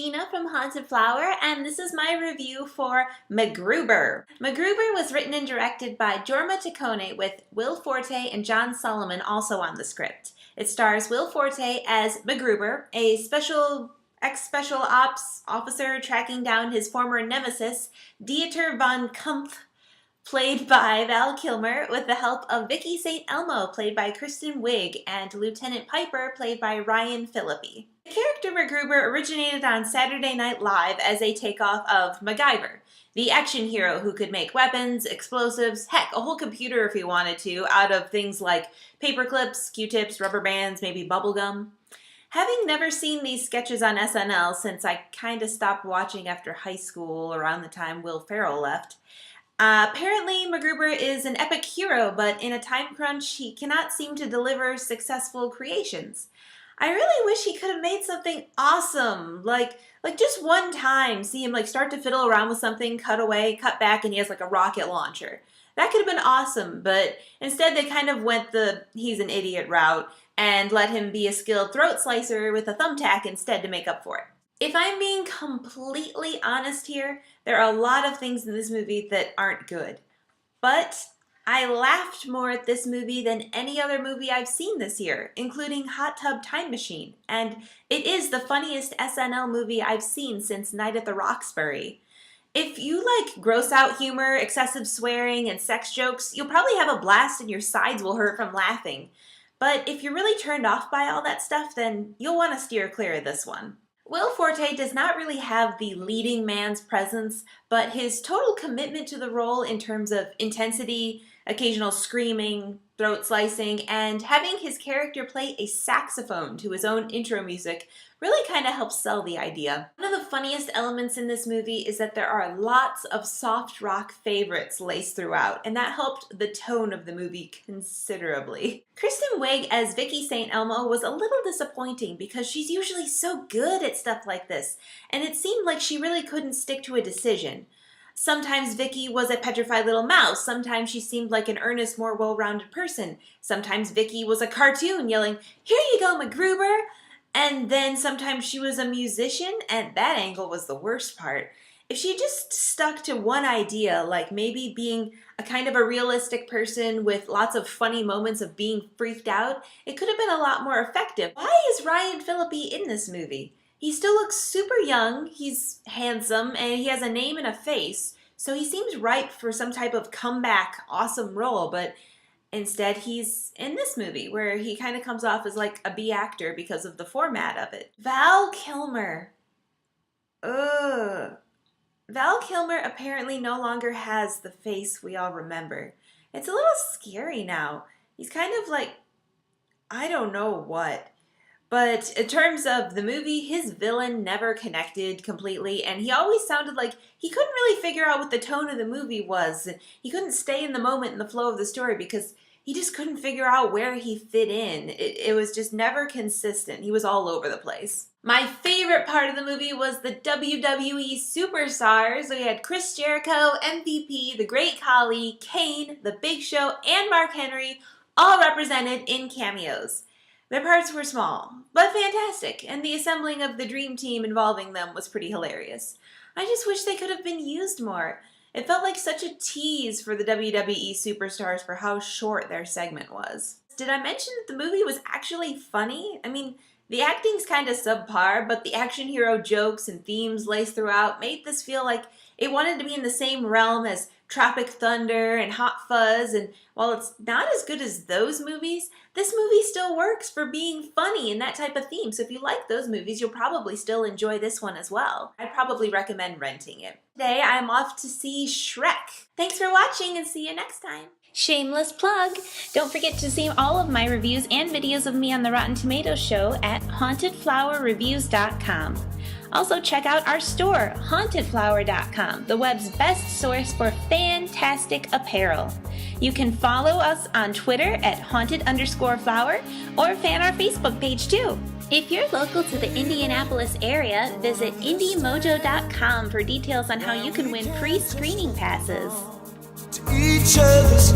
Gina from Haunted Flower, and this is my review for MacGruber. MacGruber was written and directed by Jorma Taccone with Will Forte and John Solomon also on the script. It stars Will Forte as MacGruber, a ex-special ops officer tracking down his former nemesis, Dieter von Cunth, played by Val Kilmer, with the help of Vicki St, played by Kristin Wiig, and Lieutenant Piper, played by Ryan Phillippe. The character MacGruber originated on Saturday Night Live as a takeoff of MacGyver, the action hero who could make weapons, explosives, heck, a whole computer if he wanted to, out of things like paper clips, Q-tips, rubber bands, maybe bubble gum. Having never seen these sketches on SNL since I kinda stopped watching after high school around the time Will Ferrell left, apparently MacGruber is an epic hero, but in a time crunch he cannot seem to deliver successful creations. I really wish he could have made something awesome, like just one time, see him start to fiddle around with something, cut away, cut back, and he has a rocket launcher. That could have been awesome, but instead they kind of went the he's an idiot route and let him be a skilled throat slicer with a thumbtack instead to make up for it. If I'm being completely honest here, there are a lot of things in this movie that aren't good. But I laughed more at this movie than any other movie I've seen this year, including Hot Tub Time Machine. And it is the funniest SNL movie I've seen since Night at the Roxbury. If you like gross out humor, excessive swearing, and sex jokes, you'll probably have a blast and your sides will hurt from laughing. But if you're really turned off by all that stuff, then you'll want to steer clear of this one. Will Forte does not really have the leading man's presence, but his total commitment to the role in terms of intensity, occasional screaming, throat slicing, and having his character play a saxophone to his own intro music really kind of helps sell the idea. One of the funniest elements in this movie is that there are lots of soft rock favorites laced throughout, and that helped the tone of the movie considerably. Kristin Wiig as Vicki St was a little disappointing because she's usually so good at stuff like this, and it seemed like she really couldn't stick to a decision. Sometimes Vicki was a petrified little mouse, sometimes she seemed like an earnest, more well-rounded person, sometimes Vicki was a cartoon yelling, "Here you go, MacGruber!" And then sometimes she was a musician, and that angle was the worst part. If she just stuck to one idea, like maybe being a kind of a realistic person with lots of funny moments of being freaked out, it could have been a lot more effective. Why is Ryan Phillippe in this movie? He still looks super young, he's handsome, and he has a name and a face, so he seems ripe for some type of comeback, awesome role, but instead he's in this movie, where he kind of comes off as a B actor because of the format of it. Val Kilmer. Ugh. Val Kilmer apparently no longer has the face we all remember. It's a little scary now. He's kind of I don't know what. But in terms of the movie, his villain never connected completely, and he always sounded like he couldn't really figure out what the tone of the movie was. He couldn't stay in the moment and the flow of the story because he just couldn't figure out where he fit in. It was just never consistent. He was all over the place. My favorite part of the movie was the WWE superstars. We had Chris Jericho, MVP, The Great Khali, Kane, The Big Show, and Mark Henry, all represented in cameos. Their parts were small, but fantastic, and the assembling of the dream team involving them was pretty hilarious. I just wish they could have been used more. It felt like such a tease for the WWE superstars for how short their segment was. Did I mention that the movie was actually funny? I mean, the acting's kinda subpar, but the action hero jokes and themes laced throughout made this feel like it wanted to be in the same realm as Tropic Thunder and Hot Fuzz, and while it's not as good as those movies, this movie still works for being funny and that type of theme, so if you like those movies, you'll probably still enjoy this one as well. I'd probably recommend renting it. Today, I'm off to see Shrek. Thanks for watching, and see you next time. Shameless plug! Don't forget to see all of my reviews and videos of me on the Rotten Tomatoes show at hauntedflowerreviews.com. Also check out our store, hauntedflower.com, the web's best source for fantastic apparel. You can follow us on Twitter at haunted_flower or fan our Facebook page too. If you're local to the Indianapolis area, visit indiemojo.com for details on how you can win free screening passes. To each other's